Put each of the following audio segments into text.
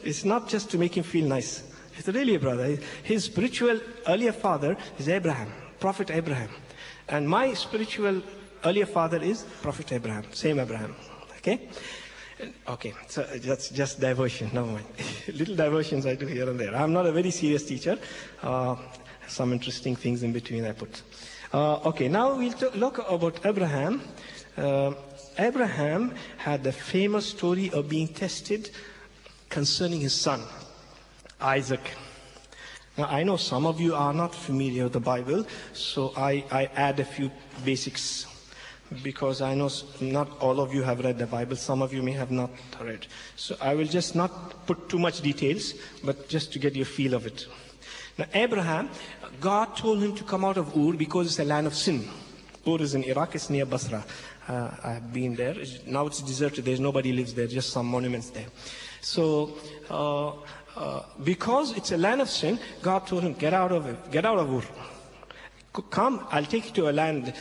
It's not just to make him feel nice. It's really a brother. His spiritual earlier father is Abraham, Prophet Abraham. And my spiritual earlier father is Prophet Abraham, same Abraham. Okay? Okay, so that's just diversion, never mind. Little diversions I do here and there. I'm not a very serious teacher. Some interesting things in between I put. Okay, now we'll look about Abraham. Abraham had the famous story of being tested concerning his son, Isaac. Now, I know some of you are not familiar with the Bible, so I add a few basics, because I know not all of you have read the Bible. Some of you may have not read. So I will just not put too much details, but just to get you a feel of it. Now, Abraham, God told him to come out of Ur because it's a land of sin. Ur is in Iraq, it's near Basra. I have been there. Now it's deserted. There's nobody lives there, just some monuments there. So, because it's a land of sin, God told him, get out of it, get out of Ur. Come, I'll take you to a land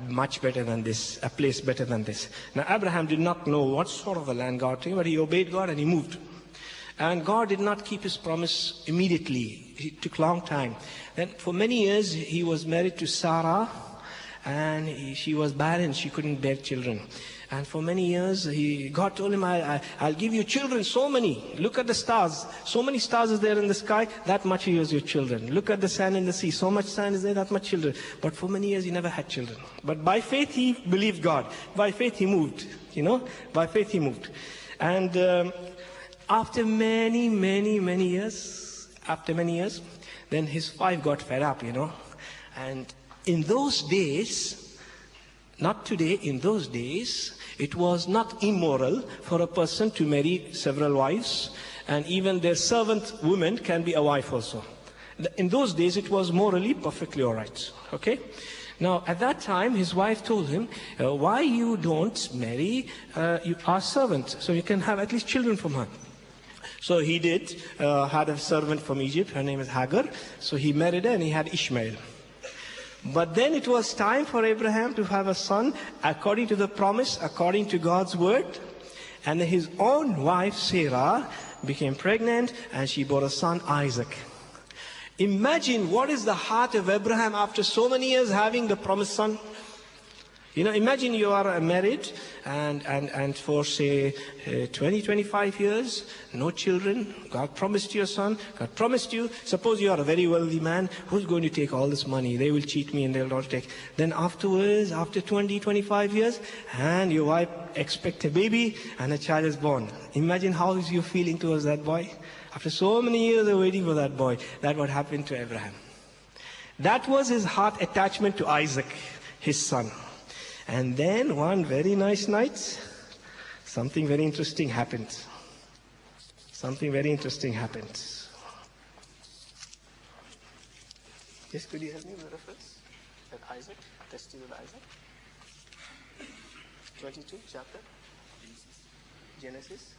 much better than this, a place better than this. Now, Abraham did not know what sort of a land God told him, but he obeyed God and he moved. And God did not keep his promise immediately. It took a long time. Then for many years, he was married to Sarah, and she was barren, she couldn't bear children. And for many years, God told him, I'll give you children, so many. Look at the stars. So many stars is there in the sky, that much he was your children. Look at the sand in the sea. So much sand is there, that much children. But for many years, he never had children. But by faith, he believed God. By faith, he moved. By faith, he moved. And after many years, then his wife got fed up, And in those days, not today, in those days, it was not immoral for a person to marry several wives, and even their servant woman can be a wife also. In those days, it was morally perfectly all right. Okay? Now, at that time, his wife told him, why you don't marry our servant, so you can have at least children from her. So he did, had a servant from Egypt, her name is Hagar, so he married her and he had Ishmael. But then it was time for Abraham to have a son according to the promise, according to God's word. And his own wife, Sarah, became pregnant and she bore a son, Isaac. Imagine what is the heart of Abraham after so many years having the promised son. Imagine you are married and for say 20-25 years, no children. God promised you a son. God promised you. Suppose you are a very wealthy man. Who's going to take all this money? They will cheat me and they'll not take. Then afterwards, after 20-25 years, and your wife expects a baby and a child is born. Imagine how is you feeling towards that boy? After so many years of waiting for that boy, that's what happened to Abraham. That was his heart attachment to Isaac, his son. And then one very nice night, something very interesting happened. Something very interesting happened. Yes, could you help me with the reference? That Isaac, testing with Isaac. 22 chapter. Genesis.